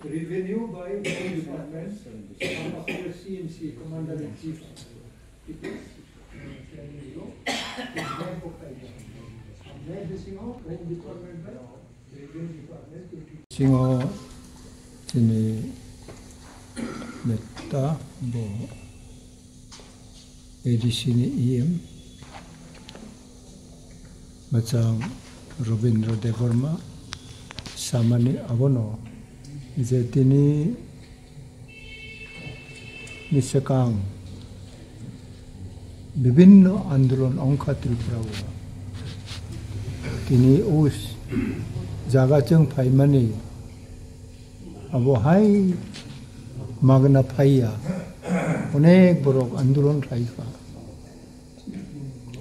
Revenue by the department, CNC, Commander in Chief. Singo sini meta bo edisini IM macam Robindra Devarma samani abono zetini nisakang विभिन्न आंदोलन अंका त्रिपुरा तिनी उस जागा जों फाइमानी अब हाय मागना फाइया अनेक बरक आंदोलन खाइखा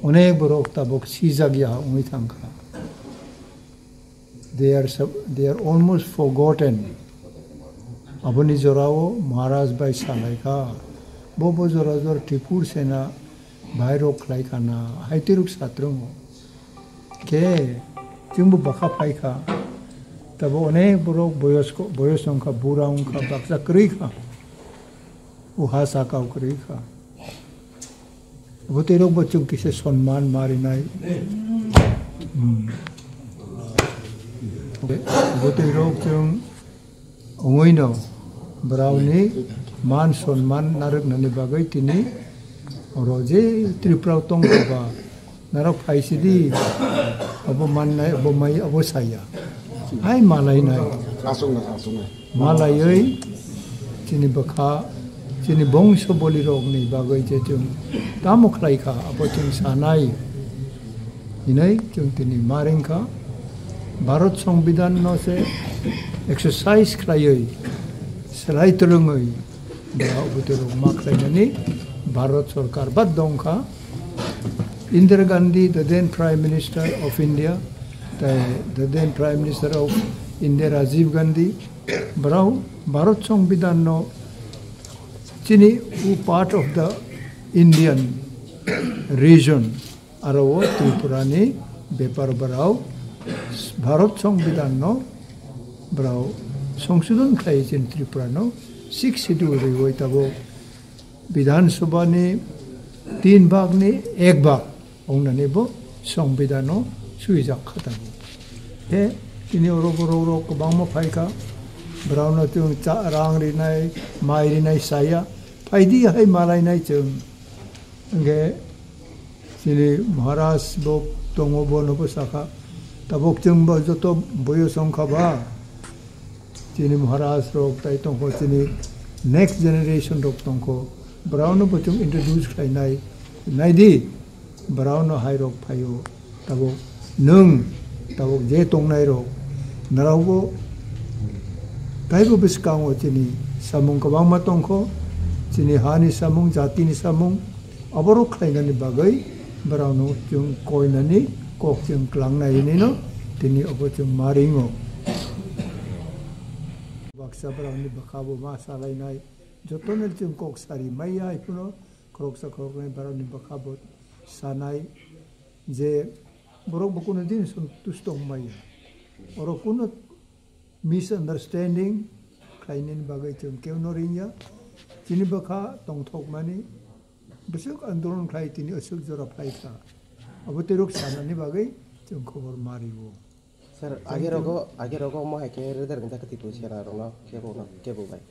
अनेक बरक ताबक सीजागिया उंगी थांखा they are almost forgotten aboni jorao महाराज बाई सालाइखा बोबो जरा जर त्रिपुर सेना बायरो खलाइखाना हाइतिरुक सात्रंग के जोंबो बाखा फाइखा तब अनेक बरक बयसंखा बुरांखा बाक्सा करिखा उहा साकाव करिखा बोतेरोक बच्चों किसे सम्मान मारिनाय बोतेरोक जों अंगैनो ब्राउनी मान सम्मान नारकनानि बागै तिनी रोजे त्रिपुरा तंगबा नारक फाइसिदि अब माननाय अब माय अब साया हाय मालायनाय मालायै तिनी बखा तिनी बंश बलि रोगनि बागै जे जों तामुखलाइखा अब जों सानाय इनै जों तिनी मारिंखा भारत संविधान न से एक्सरसाइज खायै सलाय तलङै दा बोथोराव माख्लायनानै भारत सरकार बाद दंखा Indira Gandhi the then prime minister of India the then prime minister of India Rajiv Gandhi ब्राउ भारत संविधान नो चिनी वो part of the Indian region आरो वो त्रिपुरानी बेपार ब्राउ भारत संविधान नो ब्राउ संशोधन खाई चिन त्रिपुरा नो 6 शेड्यूल रही तबो विधानसभा ने 3 भाग ने 1 भाग होने बो संविधान सुईजा खत्म है किन्हीं औरों को बांगो फाइका ब्राउन तुम रांग रिनाय माय रिनाय साया फायदी है मालाय नाय जों गे जिनि महाराज बो दंगो बनबो साखा तबक जों बो जत बयो संखाबा जिनि महाराज रोक ताय तंखो जिनि नेक्स्ट जनरेशन रोक तंखो ब्राउन बचुम इंट्रोड्यूस खाइनाय नायदि ब्राउन हाय रोक फायो तबो नों तबो जे तंनाय रोक नरावबो ताइबो बिस्कांगो जिनि सामुं गोबां मा तंखो जिनि हानि सामुं जातिनि सामुं अबरो खाइनानि बागै ब्राउन जों कयनानि कक जों क्लांनायनि न दिनि अबो जों मारिङो बाक्सा ब्राउन बखाबो मा सालायनाय जतने जों कक सारि माइया इफुनो क्रक्सा क्रकनाय ब्राउन बखाबो सानाय जे बरक बकुनो दिन संतुष्ट माइया और कुनो मिसअंडरस्टैंडिंग खाइनानि बागै जों केवनरिया जिनि बखा तंथक मानि बिसुक आंदोलन खाइ तिनि असुक जरा फाइखा अब तेरुक सानानि बागै जों खबर मारिबो सर आगे रगो म हेके रेदर गंजा कति पुछेरा रंगा केबो भाई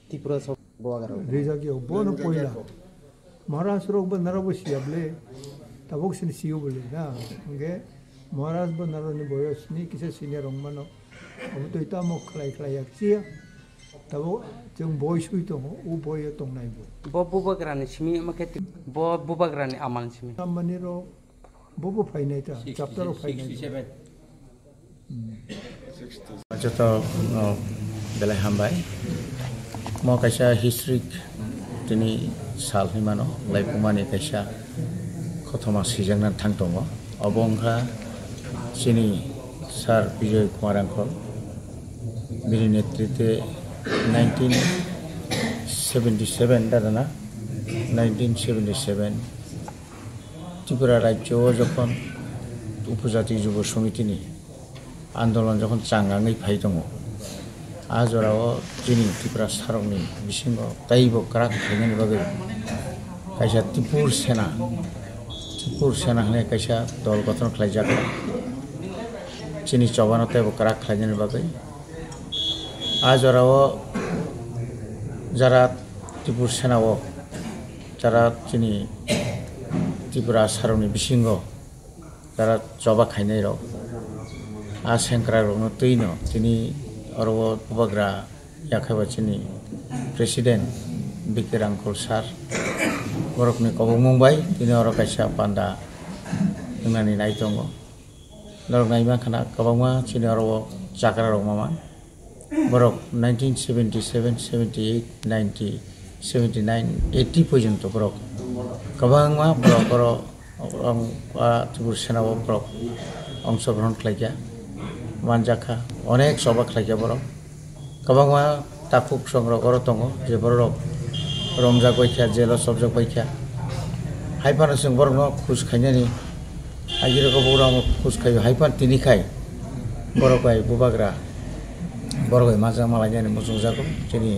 त्रिपुरा सब बोगारो रेजागियो बोन पोइला महाराज रोग ब नरबो सियाबले तबक सिन सियो बोले ना ओके महाराज ब नरनि बयसनि किसे सिनियर रंगमानो अब तो इता मो खलाय याक्सिया तब जों बय सुइ दङ उ बय दंनायबो बुबाग्रानि सिमि माखे बुबाग्रानि आमान सिमि खामानि रो बबो फाइनायता चैप्टर फाइनाय जत बेला हामबाय म कैसा हिस्ट्रिक दिनै सालनि मानो लाइफुमानि कैसा खथमा सिजंना थां दङ अबंखा सिनि सार विजय कुमार आंखल बिनि नेतृत्वे 1977 दाना 1977 त्रिपुरा राज्य जखन उपजाति युव समितिनि आंदोलन जखन चांगाङै फाय दङ आजराव जोंनि त्रिपुरा सारंनि बिसिङाव दायब क्राक खालामनायनि बागै खायसा त्रिपुर सेना होननाय खायसा दल गठन खालामजादों जोंनि चौबानाव दायब क्राक खालामनायनि बागै आजराव যারা त्रिपुर सेनाव যারা जोंनि त्रिपुरा सारंनि बिसिङ যারা जबा खायनाय रक आ सेंक्रा रकनो तैनो दिनै अरब बुबाग्रा याखाबा जोंनि प्रेसिडेन्ट बिके रांखल सार बरकनि कबुं मुंबाय दिनै अर कायसा पान्दा होननानै नाय दङ नरक नायमा खाना गोबांमा जोंनि अरब जाग्रा रक मामा बरक 1977 78 90 79 80 पर्यन्त बरक गोबांमा बरक त्रिपुर सेनाव बरक अंशग्रहण खालामया मानजाखा अनेक सभा खालामया बरक गोबांमा ताफुक संग्रह दङ जे बरक रंजाग बायख्या जेल सबजक बायख्या हाइफान जों बरकनो खुस खायनायनि आजिरखौ बरक खुस खायो हाइफान तिनिखाय बरकबाय बुबाग्रा बरगय माजा मालायनानै मोजां जागौ जोंनि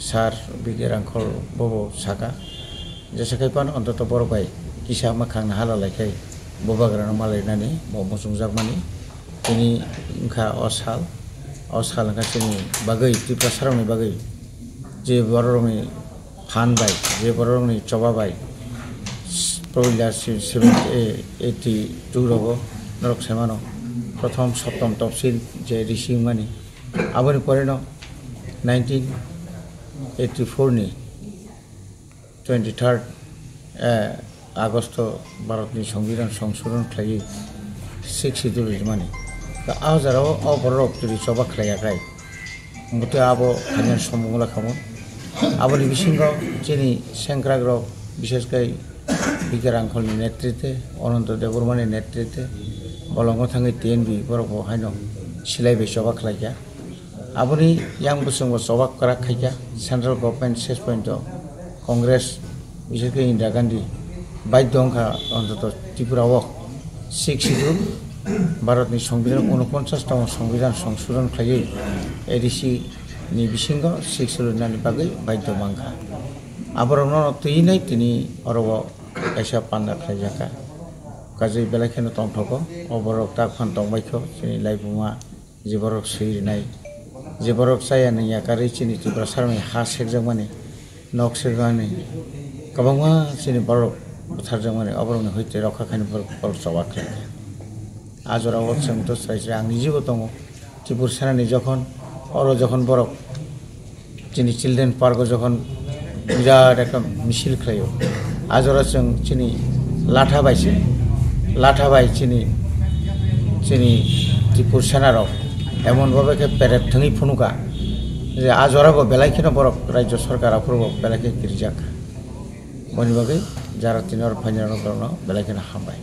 सार बिगे रांखल बबो साका जेसेखायपान अन्तत बरगय किसा माखांनो हालालायखाय बुबाग्रानो मालायनानै मोजां जागमानि जोंनि ओंखा असाल ओंखा जोंनि बागै त्रिपुरा सारंनि बागै जे बर'नि फानबाय जे बर'नि चबाबाय पहिला 82 रगो नरक सेमानो प्रथम सप्तम तफसिल जे ऋषि मानी आबनि परेनो 1984 नि 23 आगस्ट भारतनि संविधान संशोधन खालाय 6 शेड्यूल मानी दा आजाराव अबरक जुदि सभा खालायाखै मते आबो खाने समगला खामो आबनि बिसिङाव जोंनि सेंग्राग्र विशेषकै बिके रांखलनि नेतृत्वे अनन्त देवबर्मानि नेतृत्वे बलंग थाङै टिएनबि बरक हायनो सिलायबाय सभा खालाया आबनि यां बुसुंग सभा करा खाया सेंट्रल गभर्नमेंट 6 पॉइंट कांग्रेस विशेषकै इंदिरा गांधी बाध्य अंखा अन्तत त्रिपुराव 6 शेड्यूल भारतनि संविधान 49तम संविधान संशोधन खालाय एडिसी नि बिसिङ 6 शेड्यूल नानि बागै बाध्य मांखा आबरनो तैनै तिनि अरब कायसा पान्दा खालायजाका गाजै बेलाखेनो तंथको अबरक ताफान तंबायखौ जोंनि लाइफुमा जेबरक सैनाय जेबरक जायानि याकारै जोंनि त्रिपुरा सारनि हा सेकजों माने नक सेकजानि गोबांमा जोंनि बरक बुथारजों माने अबरनो हयते रखा खायनो बरक जबा खालामो आजराव जोंथ' सायसे आंनि जिउ दङ त्रिपुर सेनानि जखन बरक जोंनि चिल्ड्रेन पार्कआव जखन बिराद एकदम मिছিল खालायो आजरा जों जोंनि लाथाबाय जोंनि त्रिपुर सेनाराव एमनभाবে पेरेड थङै फुनुका जे आजराबो बेलायखेनो बरक राज्य सरकार आफोरबो बेलायखे गिरिजाक बनि बागै जारा तिनर फाइनाल करनो बेलायखेनो हामबाय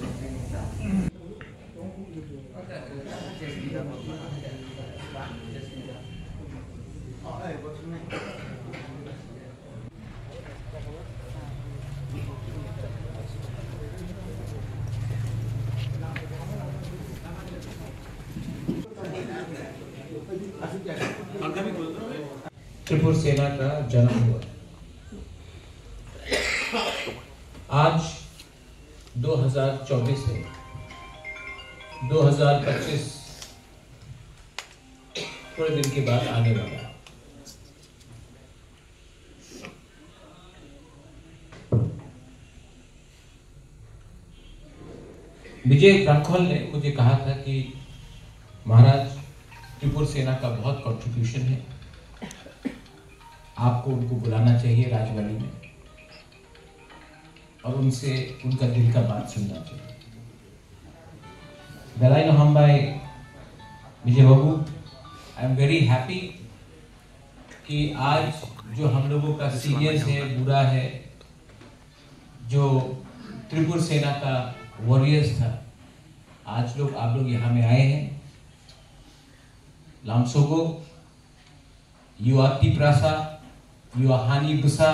त्रिपुर सेना का जन्म हुआ आज 2024 है 2025 थोड़े दिन के बाद आने वाला है। विजय रांखल ने मुझे कहा था कि महाराज त्रिपुर सेना का बहुत कंट्रीब्यूशन है, आपको उनको बुलाना चाहिए राजवाड़ी में और उनसे उनका दिल का बात सुनना चाहिए। दलाई हमबाई विजय बाबू, आई एम वेरी हैप्पी कि आज जो हम लोगों का सीरियस है, बुरा है, जो त्रिपुर सेना का वॉरियर्स था, आज आप लोग यहाँ में आए हैं। लामसोगो, युवा तिप्रासा, युवा हानी Busa,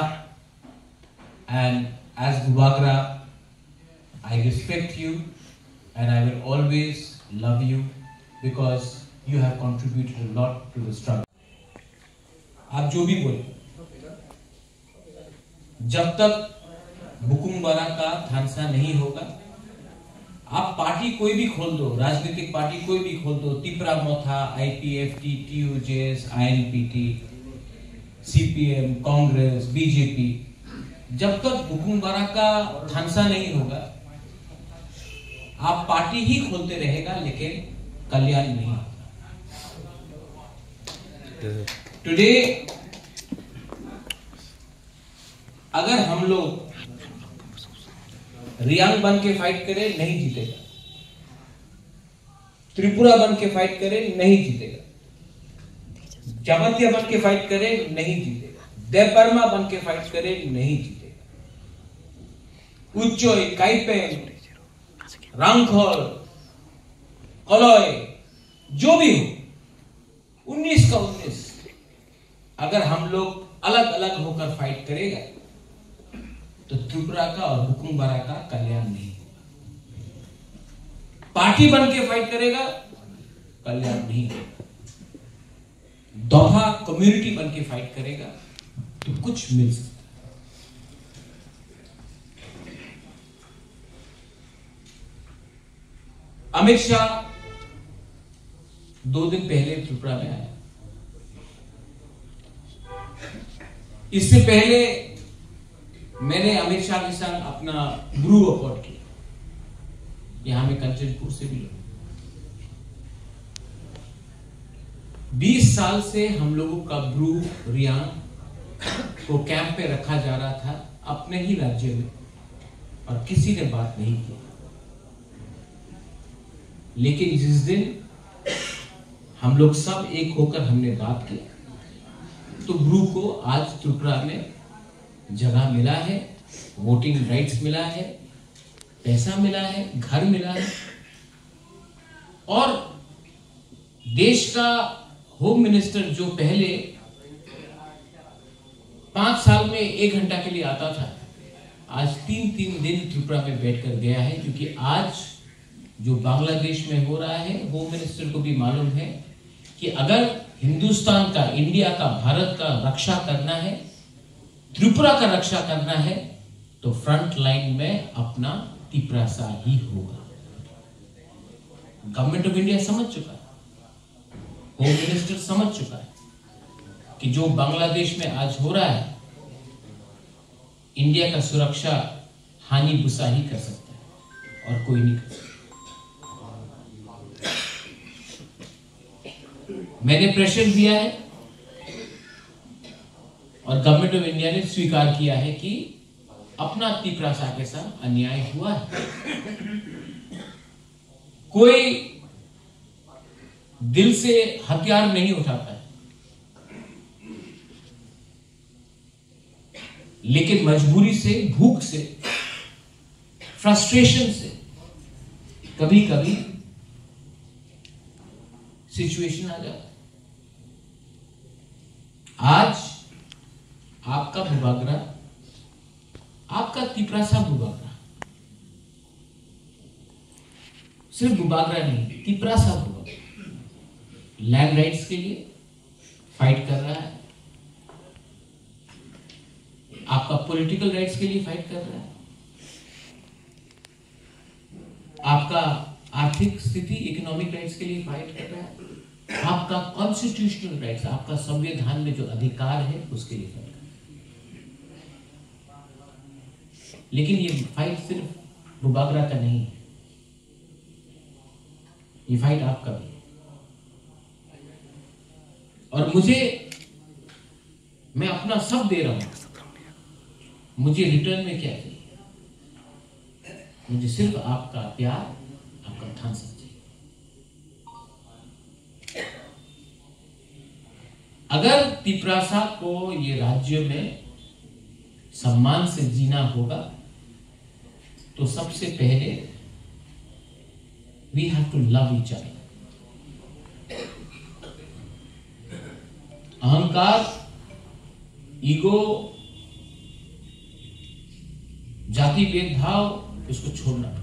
and as Bubagra, I respect you and I will always love you because you have contributed a lot to the struggle. आप जो भी बोले, जब तक बुकुम बारा का थानसा नहीं होगा, आप पार्टी कोई भी खोल दो, राजनीतिक पार्टी कोई भी खोल दो, तिपरा मोथा, IPFT, TUJS, INPT, CPM, Congress, BJP, जब तक बुकुम बारा का थानसा नहीं होगा, आप पार्टी ही खोलते रहेगा लेकिन कल्याण नहीं। टुडे अगर हम लोग रियांग बन के फाइट करें नहीं जीतेगा, त्रिपुरा बन के फाइट करें नहीं जीतेगा, जामतिया बन के फाइट करें नहीं जीतेगा, देवबर्मा बन के फाइट करें नहीं जीतेगा, उच्चोई, काइपेंग, रांगखोल, कलोय, जो भी हो, 19 का 19 अगर हम लोग अलग अलग होकर फाइट करेगा तो त्रिपुरा का और बुकुम बारा का कल्याण नहीं। पार्टी बन के फाइट करेगा, कल्याण नहीं। दोहा कम्युनिटी बन के फाइट करेगा तो कुछ मिल सकता है। अमित शाह 2 दिन पहले त्रिपुरा में आया। इससे पहले मैंने अमित शाह के साथ अपना ब्रू अकॉर्ड किया, यहां में कंचनपुर से भी। 20 साल से हम लोगों का ब्रू रियांग को कैंप पे रखा जा रहा था अपने ही राज्य में और किसी ने बात नहीं की। लेकिन जिस दिन हम लोग सब एक होकर हमने बात की तो ब्रू को आज त्रिपुरा में जगह मिला है, वोटिंग राइट्स मिला है, पैसा मिला है, घर मिला है और देश का होम मिनिस्टर जो पहले 5 साल में 1 घंटा के लिए आता था, आज 3-3 दिन त्रिपुरा में बैठकर गया है। क्योंकि आज जो बांग्लादेश में हो रहा है, होम मिनिस्टर को भी मालूम है कि अगर हिंदुस्तान का, इंडिया का, भारत का रक्षा करना है, त्रिपुरा का रक्षा करना है तो फ्रंट लाइन में अपना तिपरासा ही होगा। गवर्नमेंट ऑफ इंडिया समझ चुका है, होम मिनिस्टर समझ चुका है कि जो बांग्लादेश में आज हो रहा है, इंडिया का सुरक्षा हानि बुसा ही कर सकता है और कोई नहीं कर सकता। मैंने प्रेशर दिया है और गवर्नमेंट ऑफ इंडिया ने स्वीकार किया है कि अपना तिपरासा के साथ अन्याय हुआ है। कोई दिल से हथियार नहीं उठाता है, लेकिन मजबूरी से, भूख से, फ्रस्ट्रेशन से कभी कभी सिचुएशन आ जाता है। आज आपका बुबागरा, आपका तिपरासा बुबागरा, सिर्फ बुबागरा नहीं, तिपरासा बुबागरा लैंड राइट्स के लिए फाइट कर रहा है, आपका पॉलिटिकल राइट्स के लिए फाइट कर रहा है, आपका आर्थिक स्थिति, इकोनॉमिक राइट्स के लिए फाइट कर रहा है, आपका कॉन्स्टिट्यूशनल राइट्स, आपका संविधान में जो अधिकार है उसके लिए फाइट कर रहा है। लेकिन ये फाइट सिर्फ बुबागरा का नहीं है, ये फाइट आपका भी है। और मैं अपना सब दे रहा हूं, मुझे रिटर्न में क्या चाहिए? मुझे सिर्फ आपका प्यार, आपका ध्यान चाहिए। अगर तिपरासा को ये राज्य में सम्मान से जीना होगा तो सबसे पहले we have to love each other. अहंकार, ईगो जाति भेदभाव इसको छोड़ना पड़ेगा।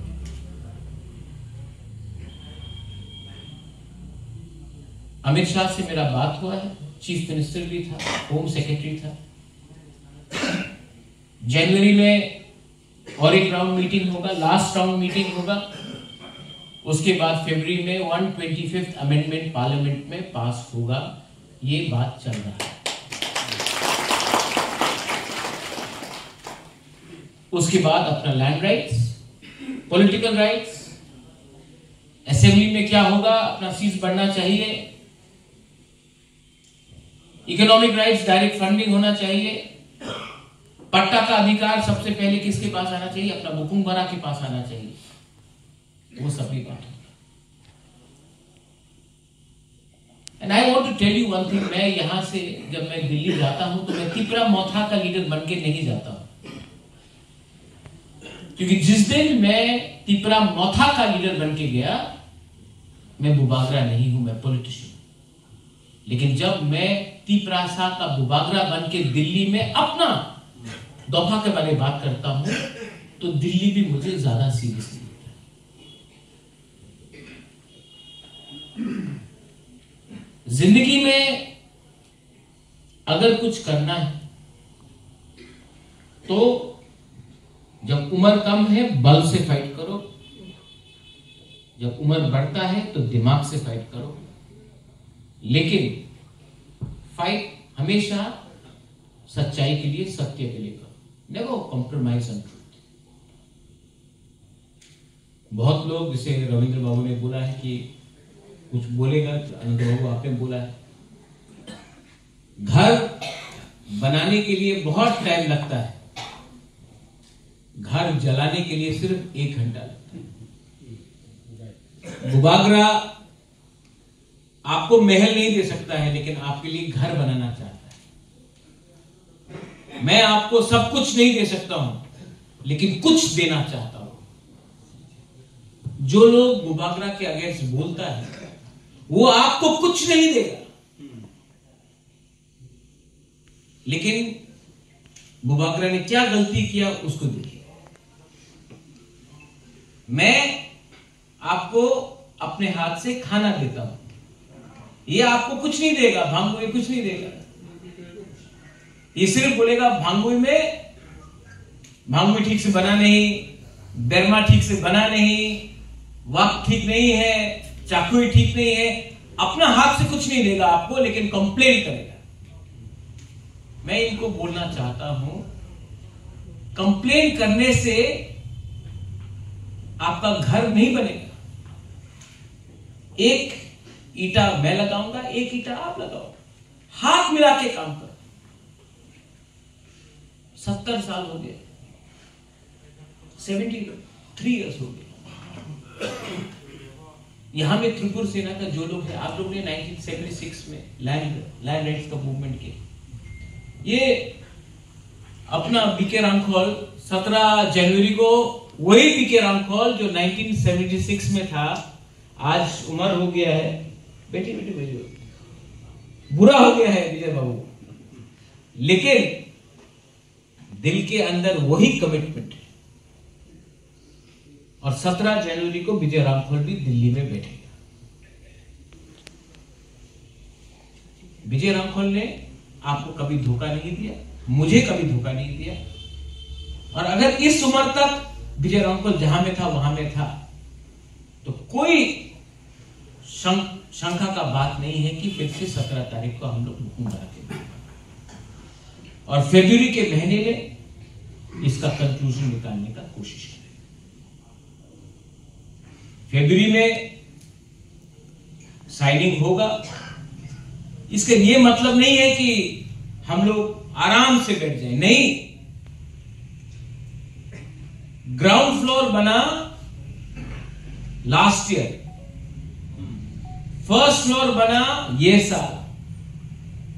अमित शाह से मेरा बात हुआ है, चीफ मिनिस्टर भी था, होम सेक्रेटरी था। जनवरी में और एक राउंड मीटिंग होगा, लास्ट राउंड मीटिंग होगा। उसके बाद फरवरी में 125th अमेंडमेंट पार्लियामेंट में पास होगा। ये बात चल रहा है। उसके बाद अपना land rights, political rights, assembly में क्या होगा, अपना सीट बढ़ना चाहिए, इकोनॉमिक राइट्स, डायरेक्ट फंडिंग होना चाहिए, पट्टा का अधिकार सबसे पहले किसके पास आना चाहिए, अपना बुकुमबरा के पास आना चाहिए। वो सभी बात। And I want to tell you one thing, मैं यहां से जब मैं दिल्ली जाता हूं तो मैं तिपरा मौथा का लीडर बन के नहीं जाता हूं, क्योंकि जिस दिन मैं तिपरा मौथा का लीडर बन के गया, मैं बुबागरा नहीं हूं, मैं पॉलिटिशियन। लेकिन जब मैं तिपरासा का बुबागरा बन के दिल्ली में अपना दफा के बारे में बात करता हूं, तो दिल्ली भी मुझे ज्यादा सीरियसली लेता है। जिंदगी में अगर कुछ करना है तो जब उम्र कम है बल से फाइट करो, जब उम्र बढ़ता है तो दिमाग से फाइट करो, लेकिन फाइट हमेशा सच्चाई के लिए, सत्य के लिए करो। Never compromise on truth. बहुत लोग, जैसे रविंद्र बाबू ने बोला है कि कुछ बोलेगा, अनंत बाबू आपने बोला है, घर बनाने के लिए बहुत टाइम लगता है, घर जलाने के लिए सिर्फ 1 घंटा लगता है। बुबागरा आपको महल नहीं दे सकता है, लेकिन आपके लिए घर बनाना चाहता है। मैं आपको सब कुछ नहीं दे सकता हूं, लेकिन कुछ देना चाहता हूं। जो लोग बुबागरा के अगेंस्ट बोलता है, वो आपको कुछ नहीं देगा, लेकिन बुबागरा ने क्या गलती किया उसको देखिए। मैं आपको अपने हाथ से खाना देता हूं, ये आपको कुछ नहीं देगा, भांगुई कुछ नहीं देगा। ये सिर्फ बोलेगा भांगुई ठीक से बना नहीं, दरमा ठीक से बना नहीं, वक्त ठीक नहीं है, चाकू ठीक नहीं है। अपना हाथ से कुछ नहीं देगा आपको, लेकिन कंप्लेन करेगा। मैं इनको बोलना चाहता हूं, कंप्लेन करने से आपका घर नहीं बनेगा। एक ईटा मैं लगाऊंगा, एक ईटा आप लगाओ, हाथ मिला के काम करो। 70 साल हो गए, 73 इयर्स हो गए। यहां में त्रिपुर सेना का जो लोग हैं, आप लोग ने 1976 में लैंड राइट्स का मूवमेंट किया। ये अपना बीके रामखोल 17 जनवरी को, वही बीके रामखोल जो 1976 में था, आज उम्र हो गया है, बेटी बुरा हो गया है विजय बाबू, लेकिन दिल के अंदर वही कमिटमेंट है। और 17 जनवरी को विजय रामखोल भी दिल्ली में बैठेगा। विजय रामखोल ने आपको कभी धोखा नहीं दिया, मुझे कभी धोखा नहीं दिया। और अगर इस उम्र तक विजय रामखोल जहां में था वहां में था, तो कोई शंका का बात नहीं है कि फिर से 17 तारीख को हम लोग हुकुम कराते हैं। और फरवरी के महीने में इसका कंक्लूजन निकालने का कोशिश करें। फरवरी में साइनिंग होगा। इसका ये मतलब नहीं है कि हम लोग आराम से बैठ जाएं, नहीं। ग्राउंड फ्लोर बना लास्ट ईयर, फर्स्ट फ्लोर बना ये साल,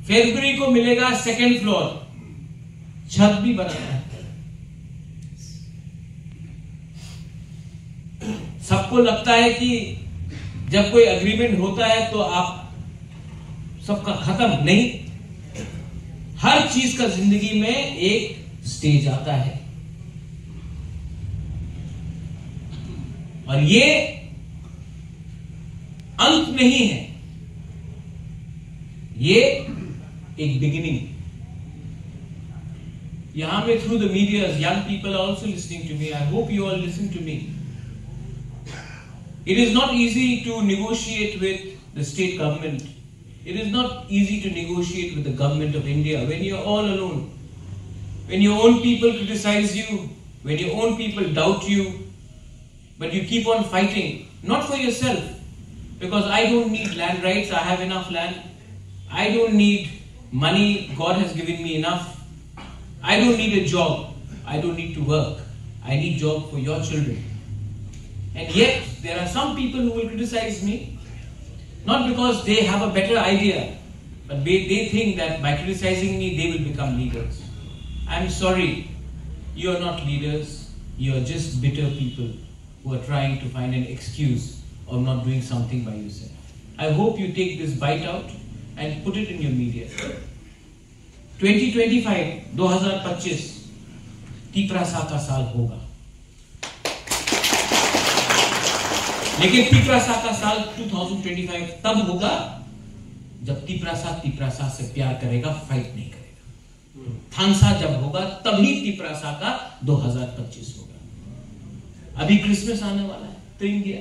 फरवरी को मिलेगा सेकंड फ्लोर, छत भी बनाना है। सबको लगता है कि जब कोई एग्रीमेंट होता है तो आप सबका खत्म, नहीं। हर चीज का जिंदगी में एक स्टेज आता है। और ये अंत नहीं है, ये एक बिगिनिंग। यहां में through the media young people are also listening to me. I hope you all listen to me. It is not easy to negotiate with the state government. It is not easy to negotiate with the government of India when you are all alone, when your own people criticize you, when your own people doubt you, but you keep on fighting, not for yourself, because I don't need land rights, I have enough land. I don't need money, God has given me enough. I don't need a job, I don't need to work. I need job for your children. And yet, there are some people who will criticize me, not because they have a better idea, but they think that by criticizing me, they will become leaders. I'm sorry, you are not leaders, you are just bitter people who are trying to find an excuse of not doing something by yourself. I hope you take this bite out and put it in your media. 2025 Tiprasa का साल होगा, लेकिन तिपरासा का साल 2025 तब होगा जब तिपरासा से प्यार करेगा, फाइट नहीं करेगा। थांगसा जब होगा तभी तिपरासा का 2025 होगा। अभी क्रिसमस आने वाला है, तो इंडिया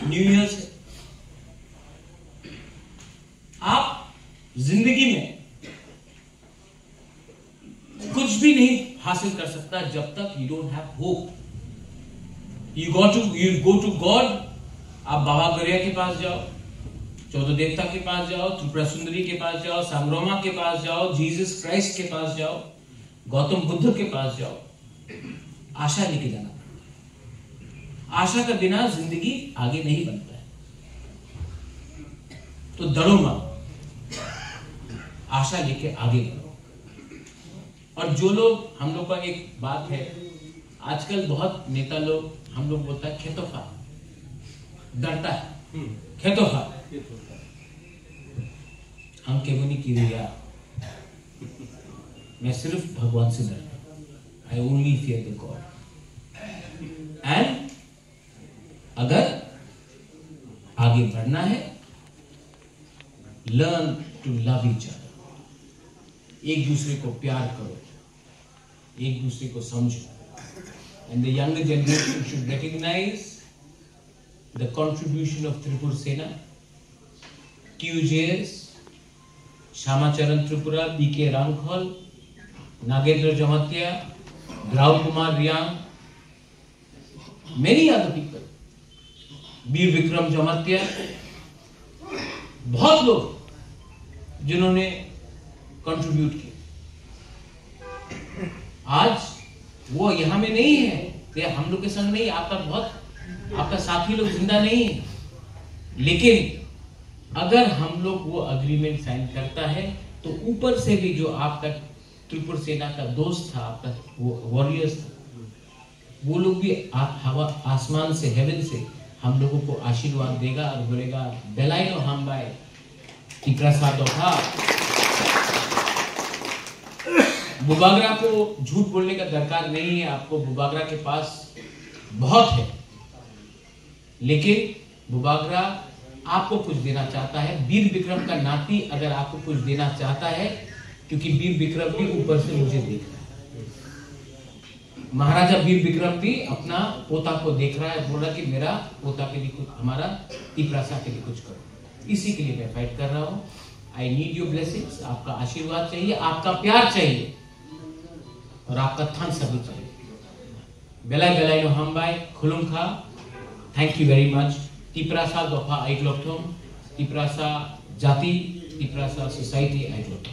न्यू ईयर से आप जिंदगी में कुछ भी नहीं हासिल कर सकता जब तक you don't have hope. You go to God. आप बाबा गरिया के पास जाओ, 14 देवता के पास जाओ, त्रिपुरा सुंदरी के पास जाओ, सांग्रोमा के पास जाओ, जीसस क्राइस्ट के पास जाओ, गौतम बुद्ध के पास जाओ, आशा लेके जाना पड़ता। आशा का बिना जिंदगी आगे नहीं बनता है। तो डरो मत, आशा लेके आगे बढ़ो। और जो लोग, हम लोग का एक बात है, आजकल बहुत नेता लोग, हम लोग बोलता है खेतोफा, डरता है खेतोफा। हम केवनी की रिया, मैं सिर्फ भगवान से डरता हूं। I only fear the God. And अगर आगे बढ़ना है, learn to love each other. एक दूसरे को प्यार करो, एक दूसरे को समझो। And the younger generation should recognize the contribution of Tripur Sena, TUJS, Shamacharan Tripura, B.K. Ramkhal, Nagendra Jamatia, Rao Kumar Riang, many other people, B. Vikram Jamatia, बहुत लोग जिन्होंने कंट्रीब्यूट किया। आज वो यहां में नहीं है, ये हम लोग के संग नहीं, आपका साथी लोग जिंदा नहीं है, लेकिन अगर हम लोग वो अग्रीमेंट साइन करता है तो ऊपर से भी जो आपका त्रिपुर सेना का दोस्त था, आपका वो वॉरियर्स था, वो लोग भी हवा आसमान से, हेवन से हम लोगों को आशीर्वाद देगा और बोलेगा बेलाइनो हम बाय तिपरासा दोफा। बुबागरा को झूठ बोलने का दरकार नहीं है, आपको बुबागरा के पास बहुत है, लेकिन बुबागरा आपको कुछ देना चाहता है। वीर विक्रम का नाती अगर आपको कुछ देना चाहता है, क्योंकि वीर विक्रम भी ऊपर से मुझे देख रहा है, महाराजा वीर विक्रम भी अपना पोता को देख रहा है, बोल रहा कि मेरा पोता के लिए कुछ, हमारा तिपरासा के लिए कुछ करो। इसी के लिए मैं फाइट कर रहा हूँ। आई नीड योर ब्लेसिंग्स, आपका आशीर्वाद चाहिए, आपका प्यार चाहिए और आपका थैंक्स भी चाहिए। बेलाई बेलाई नो हम बाय खुलुंखा, thank you very much. Tiprasa दोफा आइग्लोथम, तिपरासा जाति, तिपरासा सोसाइटी आइग्लोथम।